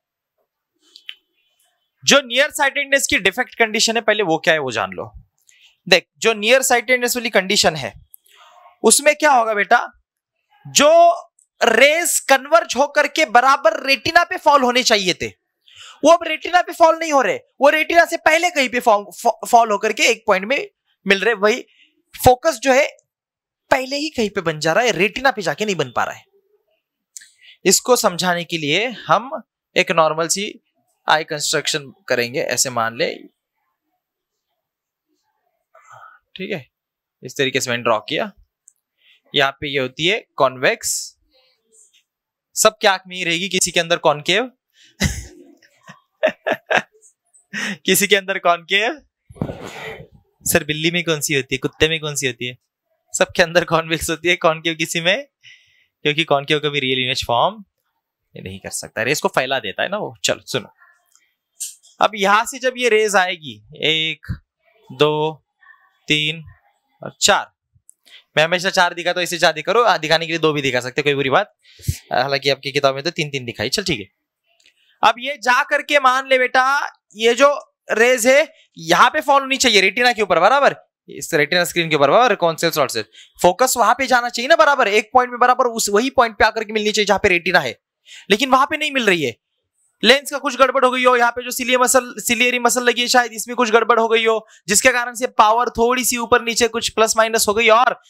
A: जो नियर साइटेडनेस की डिफेक्ट कंडीशन है, पहले वो क्या है वो जान लो। देख, जो नियर साइटेडनेस वाली कंडीशन है उसमें क्या होगा बेटा, जो रेज कन्वर्ज होकर के बराबर रेटिना पे फॉल होने चाहिए थे, वो अब रेटिना पे फॉल नहीं हो रहे, वो रेटिना से पहले कहीं पे फॉल होकर के एक पॉइंट में मिल रहे। वही फोकस जो है पहले ही कहीं पे बन जा रहा है, रेटिना पे जाके नहीं बन पा रहा है। इसको समझाने के लिए हम एक नॉर्मल सी आई कंस्ट्रक्शन करेंगे, ऐसे मान ले, ठीक है। इस तरीके से मैंने ड्रॉ किया, यहाँ पे ये होती है कॉन्वेक्स, सब क्या में ही रहेगी, किसी के अंदर कॉनकेव किसी के अंदर कॉनकेव। सर बिल्ली में कौन सी होती है, कुत्ते में कौन सी होती है? सबके अंदर कॉन्वेक्स होती है, कॉनकेव किसी में, क्योंकि कॉनकेव कभी रियल इमेज फॉर्म नहीं कर सकता, रेस को फैला देता है ना वो। चलो सुनो, अब यहां से जब ये रेज आएगी 1 2 3 और 4, मैं हमेशा 4 दिखाता हूं, इसे 4 दिखा रहा हूं, दिखाने के लिए 2 भी दिखा सकते, कोई बुरी बात, हालांकि आपकी किताब में तो 3 दिखाई। चल ठीक है। अब ये जा करके मान ले बेटा, ये जो रेज है यहाँ पे फॉल होनी चाहिए रेटिना के ऊपर, बराबर, इस रेटिना स्क्रीन के ऊपर, बराबर, कॉन्सेल स्लॉट से फोकस वहां पे जाना चाहिए ना, बराबर, एक पॉइंट में बराबर उस वही पॉइंट पे आकर के मिलनी चाहिए जहां पे रेटिना है। लेकिन वहां पे नहीं मिल रही है। लेंस का कुछ गड़बड़ हो गई हो, यहाँ पे जो सिलियरी मसल लगी है शायद इसमें कुछ गड़बड़ हो गई हो, जिसके कारण से पावर थोड़ी सी ऊपर नीचे कुछ प्लस माइनस हो गई, और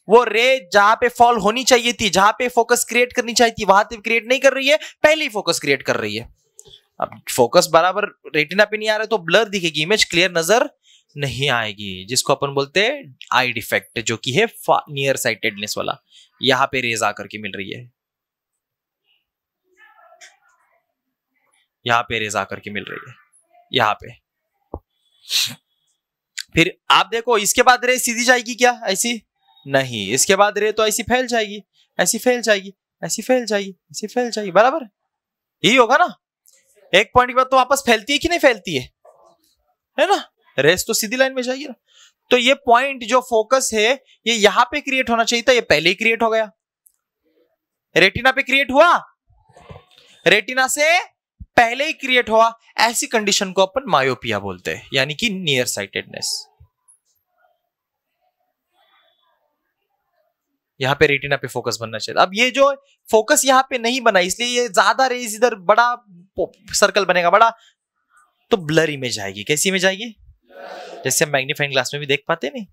A: वो रे जहां पे फॉल होनी चाहिए थी, जहां पे फोकस क्रिएट करनी चाहिए थी, वहां पे क्रिएट नहीं कर रही है, पहले ही फोकस क्रिएट कर रही है। अब फोकस बराबर रेटिना पे नहीं आ रहा है तो ब्लर दिखेगी, इमेज क्लियर नजर नहीं आएगी, जिसको अपन बोलते हैं आई डिफेक्ट, जो कि है नियर साइटेडनेस वाला। यहां पे रेज आकर के मिल रही है, यहां पे रेज आकर के मिल रही है, यहां पे। फिर आप देखो इसके बाद रे सीधी जाएगी क्या? ऐसी नहीं, इसके बाद रे तो ऐसी फैल जाएगी, ऐसी फैल जाएगी, ऐसी फैल जाएगी, ऐसी फैल जाएगी, बराबर यही होगा ना। एक पॉइंट के बाद तो वापस फैलती है कि नहीं फैलती है ना? रेस तो सीधी लाइन में जाएगी ना। तो ये पॉइंट जो फोकस है ये यहां पे क्रिएट होना चाहिए था, ये पहले ही क्रिएट हो गया। रेटिना पे क्रिएट हुआ, रेटिना से पहले ही क्रिएट हुआ। ऐसी कंडीशन को अपन मायोपिया बोलते हैं, यानी कि नियर साइटेडनेस। यहां पे रेटिना पे फोकस बनना चाहिए। अब ये जो फोकस यहां पे नहीं बना, इसलिए ये ज्यादा रेज इधर बड़ा सर्कल बनेगा बड़ा, तो ब्लर इमेज आएगी। कैसी इमेज आएगी? जैसे हम मैग्नीफाइंग ग्लास में भी देख पाते नहीं।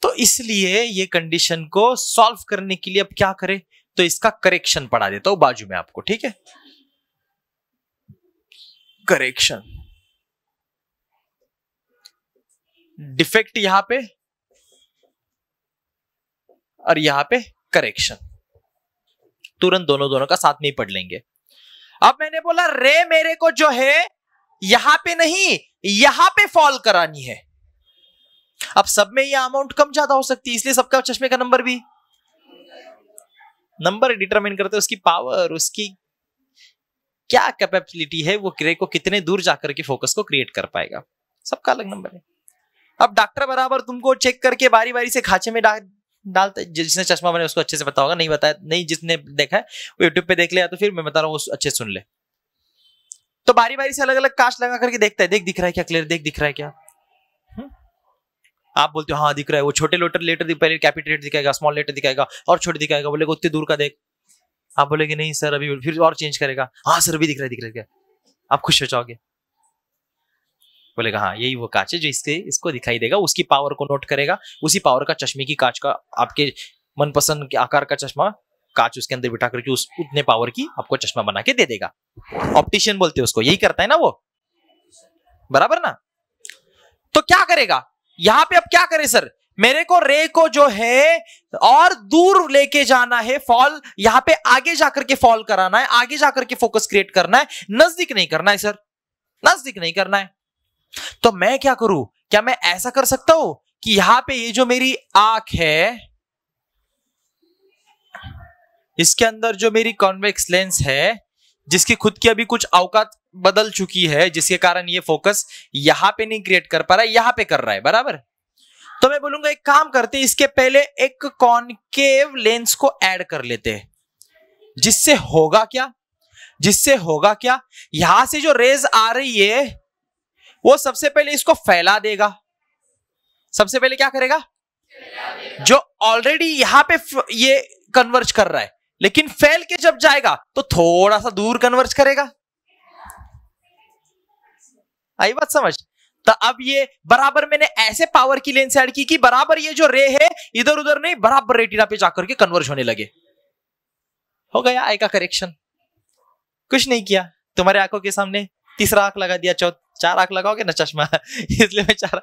A: तो इसलिए ये कंडीशन को सॉल्व करने के लिए अब क्या करें, तो इसका करेक्शन पढ़ा देता हूं बाजू में आपको, ठीक है? करेक्शन, डिफेक्ट यहां पे और यहां पे करेक्शन, तुरंत दोनों का साथ में ही पढ़ लेंगे। अब मैंने बोला रे मेरे को जो है यहां पे नहीं, यहां पे फॉल करानी है। अब सब में ये अमाउंट कम ज्यादा हो सकती है, इसलिए सबका चश्मे का नंबर भी नंबर डिटरमाइन करते हैं, उसकी पावर, उसकी क्या कैपेबिलिटी है, वो रे को कितने दूर जाकर के फोकस को क्रिएट कर पाएगा, सबका अलग नंबर है। अब डॉक्टर बराबर तुमको चेक करके बारी बारी से खांचे में डालते, जिसने चश्मा बनाया उसको अच्छे से पता होगा, नहीं बताया नहीं जिसने देखा है वो यूट्यूब पे देख ले, या तो फिर मैं बता रहा हूँ वो अच्छे से सुन ले। तो बारी बारी से अलग अलग कांच लगा करके देखता है, देख दिख रहा है क्या, क्लियर देख दिख रहा है क्या? आप बोलते हो हाँ दिख रहा है, वो छोटे लेटर पहले कैपिटल लेटर दिखाएगा, स्मॉल लेटर दिखाएगा और छोटे दिखाएगा, बोलेगा उतनी दूर का देख। आप बोलेगे नहीं सर अभी, फिर और चेंज करेगा, हाँ सर अभी दिख रहा है क्या? आप खुश हो जाओगे, बोलेगा हाँ यही वो कांच है जो इसको दिखाई देगा, उसकी पावर को नोट करेगा, उसी पावर का चश्मे की कांच का, आपके मनपसंद के आकार का चश्मा कांच उसके अंदर बिठा करके उस उतने पावर की आपको चश्मा बना के दे देगा। ऑप्टिशियन बोलते हैं उसको, यही करता है ना वो, बराबर ना? तो क्या करेगा यहां पे? अब क्या करे सर, मेरे को रे को जो है और दूर लेके जाना है, फॉल यहां पे आगे जाकर के फॉल कराना है, आगे जाकर के फोकस क्रिएट करना है, नजदीक नहीं करना है सर, नजदीक नहीं करना है। तो मैं क्या करूं? क्या मैं ऐसा कर सकता हूं कि यहां पे ये जो मेरी आंख है, इसके अंदर जो मेरी कॉन्वेक्स लेंस है, जिसकी खुद की अभी कुछ औकात बदल चुकी है, जिसके कारण ये फोकस यहां पे नहीं क्रिएट कर पा रहा है, यहां पे कर रहा है, बराबर? तो मैं बोलूंगा एक काम करते, इसके पहले एक कॉनकेव लेंस को ऐड कर लेते हैं, जिससे होगा क्या, यहां से जो रेज आ रही है वो सबसे पहले इसको फैला देगा। सबसे पहले क्या करेगा? जो ऑलरेडी यहां पे ये कन्वर्ज कर रहा है, लेकिन फैल के जब जाएगा तो थोड़ा सा दूर कन्वर्ज करेगा। आई बात समझ? तो अब ये बराबर मैंने ऐसे पावर की लेंस ऐड की कि बराबर ये जो रे है इधर उधर नहीं, बराबर रेटिना पे जाकर के कन्वर्ज होने लगे। हो गया आई का करेक्शन। कुछ नहीं किया, तुम्हारे आंखों के सामने तीसरा आंख लगा दिया, चार आंख लगाओगे ना चश्मा इसलिए मैं चार।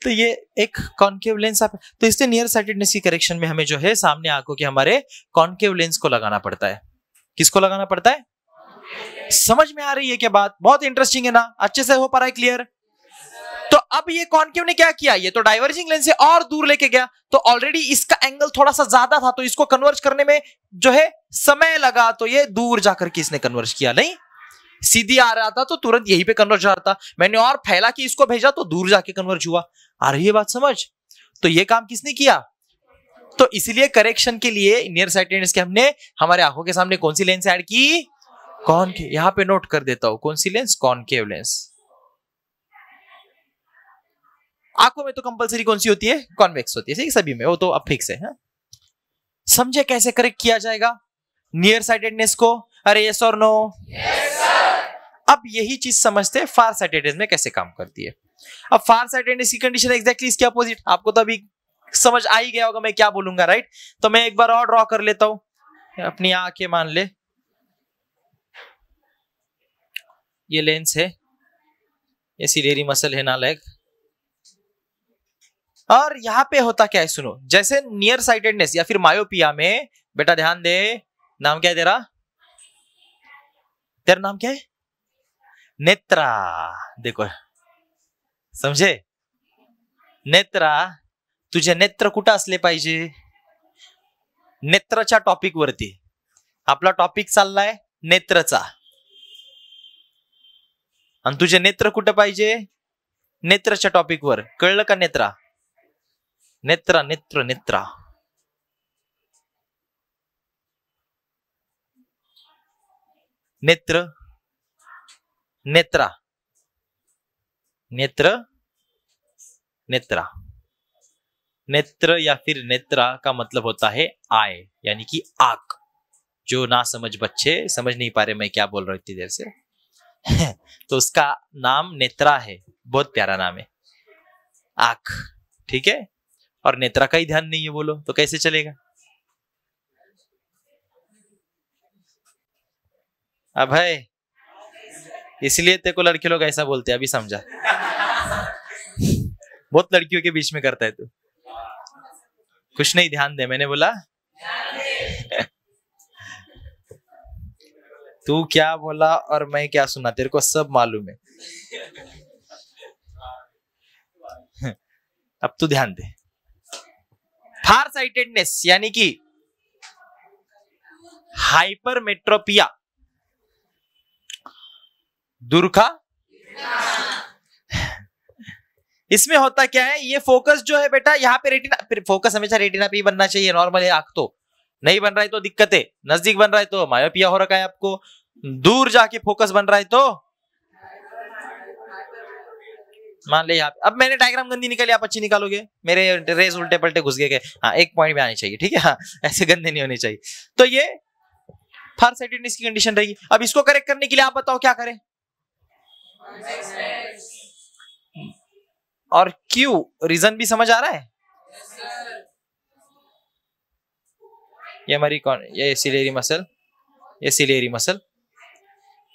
A: तो ये एक कॉनकेव लेंस आप, तो इससे नियर साइटेडनेस की करेक्शन में हमें जो है सामने आंखों के हमारे कॉनकेव लेंस को लगाना पड़ता है। किसको लगाना पड़ता है? समझ में आ रही है क्या बात? बहुत इंटरेस्टिंग है ना, अच्छे से हो पा रहा है क्लियर? तो अब ये कॉनकेव ने क्या किया, ये तो डाइवर्जिंग लेंस से और दूर लेके गया, तो ऑलरेडी इसका एंगल थोड़ा सा ज्यादा था, तो इसको कन्वर्ज करने में जो है समय लगा, तो ये दूर जाकर के इसने कन्वर्ज किया। नहीं सीधी आ रहा था तो तुरंत यहीं पे कन्वर्ज हो रहा था, मैंने और फैला कि इसको भेजा तो दूर जाके कन्वर्ज हुआ। आ रही है बात समझ? तो ये काम किसने किया? तो इसलिए करेक्शन के लिए नियर साइटेडनेस के हमने हमारे आंखों के सामने कौन सी लेंस ऐड की? कॉनकेव। यहां पे नोट कर देता हूं, कौन सी लेंस? Concave lens. आंखों में तो कंपलसरी कौन सी होती है? कॉन्वेक्स होती है, सभी में, वो तो अब फिक्स है। समझे कैसे करेक्ट किया जाएगा? नियर साइटेडनेस को? अरे यस और नो? अब यही चीज समझते हैं फार साइटेडनेस में कैसे काम करती है। अब फार साइटेडनेस की कंडीशन एग्जैक्टली इसके अपोजिट। आपको तो अभी समझ आ ही गया होगा मैं क्या बोलूंगा, राइट? तो मैं एक बार और ड्रॉ कर लेता हूं। अपनी आंखें मान ले, ये लेंस है, ये सिलियरी मसल है नालायक। और यहां पे होता क्या है सुनो, जैसे नियर साइटेडनेस या फिर मायोपिया में, बेटा ध्यान दे, नाम क्या है तेरा? तेरा नाम क्या है? नेत्रा। देखो समझे? नेत्रा, तुझे नेत्र कुठं असले पाहिजे? नेत्रच्या टॉपिक वरती। आपला टॉपिक चाललाय नेत्रचा, आणि तुझे नेत्र कुठं पाहिजे? नेत्रच्या टॉपिक वर। कळलं का? नेत्रा, नेत्रा, नेत्र, नेत्रा। नेत्र, नेत्रा, नेत्र, नेत्रा। नेत्र या फिर नेत्रा का मतलब होता है आई, यानी कि आंख। जो ना समझ बच्चे समझ नहीं पा रहे मैं क्या बोल रहा हूं इतनी देर से तो उसका नाम नेत्रा है, बहुत प्यारा नाम है, आंख, ठीक है? और नेत्रा का ही ध्यान नहीं है बोलो तो कैसे चलेगा? अब है, इसलिए तेरे को लड़के लोग ऐसा बोलते हैं, अभी समझा? बहुत लड़कियों के बीच में करता है तू। कुछ नहीं, ध्यान दे, मैंने बोला तू क्या बोला और मैं क्या सुना तेरे को सब मालूम है। अब तू ध्यान दे। फार साइटेडनेस यानी कि हाइपरमेट्रोपिया, दूरखा। इसमें होता क्या है, ये फोकस जो है बेटा यहाँ पे रेटिना, फोकस हमेशा रेटिना पे ही बनना चाहिए, नॉर्मल है आंख तो। नहीं बन रहा है तो दिक्कत है, नजदीक बन रहा है तो मायोपिया हो रखा है आपको, दूर जाके फोकस बन रहा है तो मान ले यहाँ पे। अब मैंने डायग्राम गंदी निकाली, आप अच्छी निकालोगे, मेरे रेस उल्टे पलटे घुस गए। हाँ, एक पॉइंट में आनी चाहिए, ठीक है? हाँ, ऐसे गंदे नहीं होने चाहिए। तो ये फार साइटेडनेस की कंडीशन रहेगी। अब इसको करेक्ट करने के लिए आप बताओ क्या करें? और क्यों, रीजन भी समझ आ रहा है? ये हमारी कौन, ये सिलेरी मसल, ये सिलेरी मसल।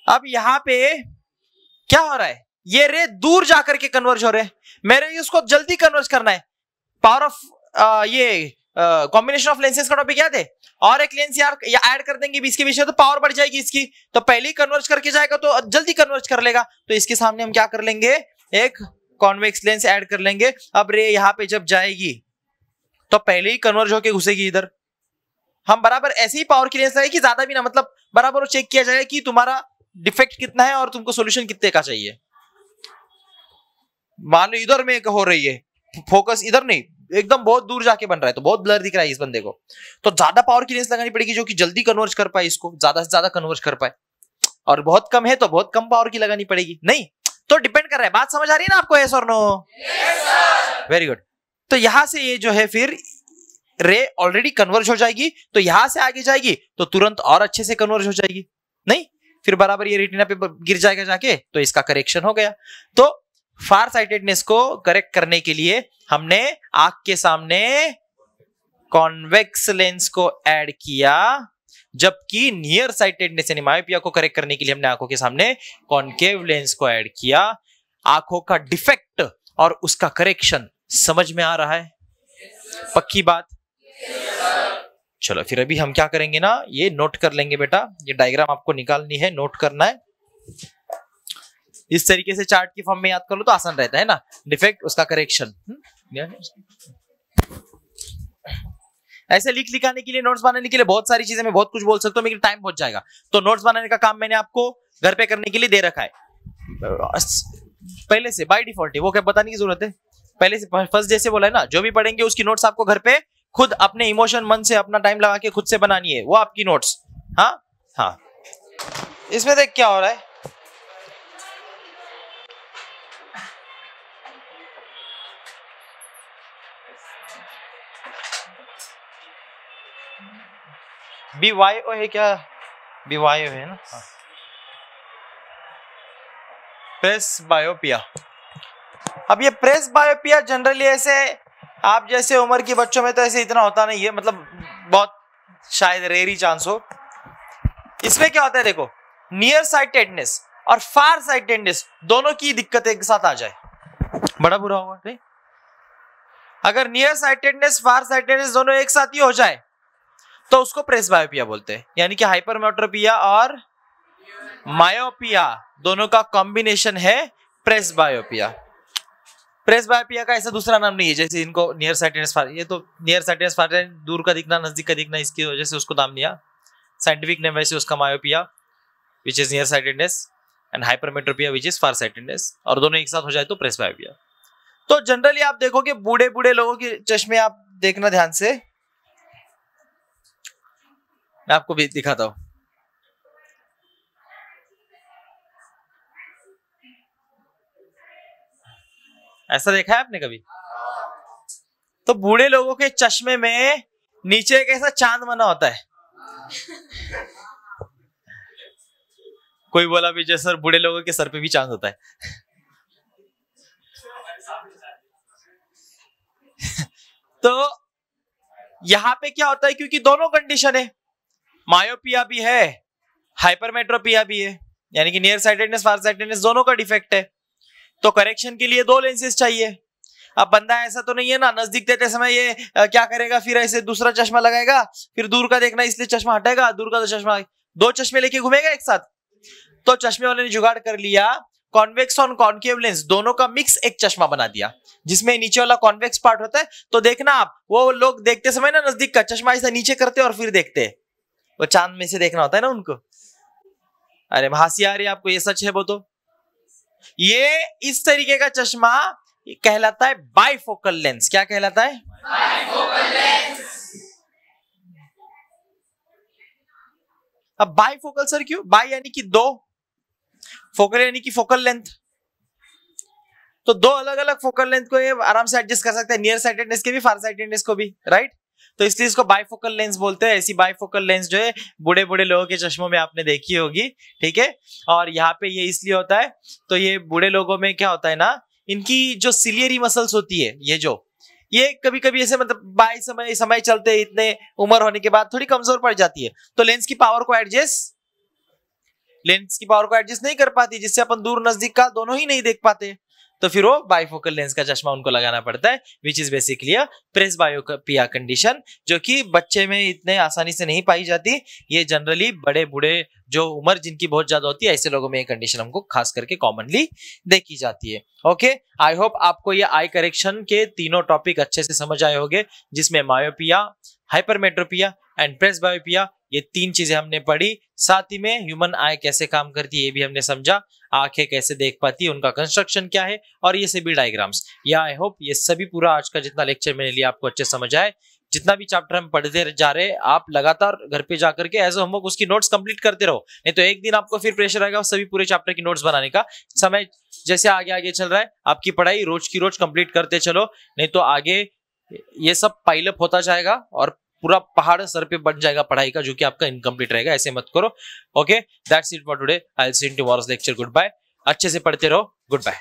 A: अब यहां पे क्या हो रहा है, ये रे दूर जाकर के कन्वर्ज हो रहे हैं, मेरे इसको जल्दी कन्वर्ज करना है। पावर ऑफ ये कॉम्बिनेशन ऑफ लेंसेज का टॉपिक याद है? और एक लेंस यार ऐड कर देंगे इसके बीच में तो पावर बढ़ जाएगी इसकी, तो पहले ही कन्वर्ज करके जाएगा तो जल्दी कन्वर्ज कर लेगा। तो इसके सामने हम क्या कर लेंगे, एक कॉन्वेक्स लेंस ऐड कर लेंगे। अब रे यहां पे जब जाएगी तो पहले ही कन्वर्ज होके घुसेगी इधर। हम बराबर ऐसे ही पावर की लेंस लगाएगी, ज्यादा भी ना, मतलब बराबर चेक किया जाएगा कि तुम्हारा डिफेक्ट कितना है और तुमको सॉल्यूशन कितने का चाहिए। मान लो इधर में हो रही है फोकस, इधर नहीं, एकदम बहुत दूर जाके बन रहा है तो बहुत ब्लर दिख रहा है इस बंदे को, तो ज्यादा पावर की लेंस लगानी पड़ेगी जो कि जल्दी कन्वर्ज कर पाए, इसको ज्यादा से ज्यादा कन्वर्ज कर पाए। और बहुत कम है तो बहुत कम पावर की लगानी पड़ेगी। नहीं तो डिपेंड कर रहा है। बात समझ आ रही है ना आपको? यस और नो? Very good. तो यहां से ये जो है फिर रे ऑलरेडी कन्वर्ज हो जाएगी, तो यहां से आगे जाएगी तो तुरंत और अच्छे से कन्वर्ज हो जाएगी। नहीं, फिर बराबर ये रेटिना पे गिर जाएगा जाके, तो इसका करेक्शन हो गया। तो फार साइटेडनेस को करेक्ट करने के लिए हमने आंख के सामने कॉन्वेक्स लेंस को ऐड किया, जबकि नियर साइटेडनेस यानी मायोपिया को करेक्ट करने के लिए हमने आंखों के सामने कॉन्केव लेंस को ऐड किया। आंखों का डिफेक्ट और उसका करेक्शन समझ में आ रहा है? पक्की बात? चलो फिर अभी हम क्या करेंगे ना, ये नोट कर लेंगे बेटा, ये डायग्राम आपको निकालनी है, नोट करना है। इस तरीके से चार्ट की फॉर्म में याद कर लो तो आसान रहता है ना। डिफेक्ट, उसका करेक्शन, ऐसे लिखाने के लिए, नोट्स बनाने के लिए बहुत सारी चीजें मैं बहुत कुछ बोल सकता हूँ लेकिन टाइम बहुत जाएगा। तो नोट्स बनाने का काम मैंने आपको घर पे करने के लिए दे रखा है पहले से, बाय डिफॉल्ट है, वो क्या बताने की जरूरत है? पहले से फर्स्ट जैसे बोला है ना, जो भी पढ़ेंगे उसकी नोट्स आपको घर पे खुद अपने इमोशन मन से अपना टाइम लगा के खुद से बनानी है, वो आपकी नोट्स। हाँ हाँ, इसमें देख क्या हो रहा है, BYO है क्या? BYO है ना? प्रेसबायोपिया। अब ये प्रेसबायोपिया जनरली ऐसे आप जैसे उम्र के बच्चों में तो ऐसे इतना होता नहीं है, मतलब बहुत शायद रेयर ही चांस हो। इसमें क्या होता है देखो, नियर साइटेडनेस और फार साइटेडनेस दोनों की दिक्कत एक साथ आ जाए, बड़ा बुरा होगा नहीं? अगर नियर साइटेडनेस फार साइटेडनेस दोनों एक साथ ही हो जाए तो उसको प्रेसबायोपिया बोलते हैं। यानी कि हाइपरमेट्रोपिया और मायोपिया दोनों का कॉम्बिनेशन है प्रेसबायोपिया। प्रेसबायोपिया का ऐसा दूसरा नाम नहीं है जैसे इनको नियर साइटेडनेस फार, ये तो नियर साइटेडनेस फार दूर का दिखना नजदीक का दिखना, इसकी वजह से उसको नाम दिया। साइंटिफिक नेम वैसे उसका myopia which is near sightedness and hypermetropia which is far sightedness, और दोनों एक साथ हो जाए तो प्रेसबायोपिया। तो जनरली आप देखोगे बूढ़े बूढ़े लोगों के चश्मे, आप देखना ध्यान से, मैं आपको भी दिखाता हूं। ऐसा देखा है आपने कभी? तो बूढ़े लोगों के चश्मे में नीचे एक ऐसा चांद बना होता है। कोई बोला भी जैसे सर बूढ़े लोगों के सर पे भी चांद होता है। तो यहां पे क्या होता है, क्योंकि दोनों कंडीशन है, मायोपिया भी है, हाइपरमेट्रोपिया भी है, यानी कि नियर साइटेडनेस फार साइटेडनेस दोनों का डिफेक्ट है, तो करेक्शन के लिए दो लेंसेज चाहिए। अब बंदा ऐसा तो नहीं है ना, नजदीक देते समय ये क्या करेगा, फिर ऐसे दूसरा चश्मा लगाएगा, फिर दूर का देखना इसलिए चश्मा हटाएगा, दूर का तो चश्मा, दो चश्मे लेके घूमेगा एक साथ। तो चश्मे वाले ने जुगाड़ कर लिया, कॉन्वेक्स और कॉन्केव लेंस दोनों का मिक्स एक चश्मा बना दिया, जिसमें नीचे वाला कॉन्वेक्स पार्ट होता है। तो देखना आप, वो लोग देखते समय ना नजदीक का चश्मा ऐसा नीचे करते और फिर देखते, वो चांद में से देखना होता है ना उनको। अरे हंसी आ रही है आपको, ये सच है वो। तो ये इस तरीके का चश्मा कहलाता है बाइफोकल लेंस। क्या कहलाता है? Bifocal lens. अब बाइफोकल सर क्यों? बाई यानी कि दो, फोकल यानी कि फोकल लेंथ, तो दो अलग अलग फोकल लेंथ को ये आराम से एडजस्ट कर सकते हैं, नियर साइटेडनेस के भी फार साइटेडनेस को भी, राइट? तो इसलिए इसको बाइफोकल लेंस बोलते हैं। ऐसी बाइफोकल लेंस जो है बूढ़े बूढ़े लोगों के चश्मों में आपने देखी होगी, ठीक है? और यहाँ पे ये इसलिए होता है, तो ये बूढ़े लोगों में क्या होता है ना, इनकी जो सिलियरी मसल्स होती है, ये कभी कभी ऐसे मतलब बाय समय चलते इतने उम्र होने के बाद थोड़ी कमजोर पड़ जाती है, तो लेंस की पावर को एडजस्ट नहीं कर पाती, जिससे अपन दूर नजदीक का दोनों ही नहीं देख पाते। तो फिर वो बाइफोकल लेंस का चश्मा उनको लगाना पड़ता है, which is basically a presbyopia condition, जो कि बच्चे में इतने आसानी से नहीं पाई जाती। ये जनरली बड़े बूढ़े जो उम्र जिनकी बहुत ज्यादा होती है, ऐसे लोगों में ये कंडीशन हमको खास करके कॉमनली देखी जाती है। ओके, आई होप आपको ये आई करेक्शन के तीनों टॉपिक अच्छे से समझ आए होंगे, जिसमें मायोपिया, हाइपरमेट्रोपिया एंड प्रेसबायोपिया, ये तीन चीजें हमने पढ़ी। साथ ही में ह्यूमन आई कैसे काम करती है ये भी हमने समझा, आंखें कैसे देख पाती है, उनका कंस्ट्रक्शन क्या है, और ये सभी डायग्राम्स। या आई होप ये सभी पूरा आज का जितना लेक्चर मैंने लिया आपको अच्छे समझ आए। जितना भी चैप्टर हम पढ़ते जा रहे, आप लगातार घर पे जाकर के एज होमवर्क उसकी नोट्स कंप्लीट करते रहो, नहीं तो एक दिन आपको फिर प्रेशर आएगा सभी पूरे चैप्टर की नोट्स बनाने का। समय जैसे आगे आगे चल रहा है, आपकी पढ़ाई रोज की रोज कंप्लीट करते चलो, नहीं तो आगे ये सब पाइलअप होता जाएगा और पूरा पहाड़ सर पे बन जाएगा पढ़ाई का, जो कि आपका इनकम्प्लीट रहेगा। ऐसे मत करो। Okay, that's it for today, I will see you in tomorrow's lecture. Good bye. अच्छे से पढ़ते रहो। Good bye.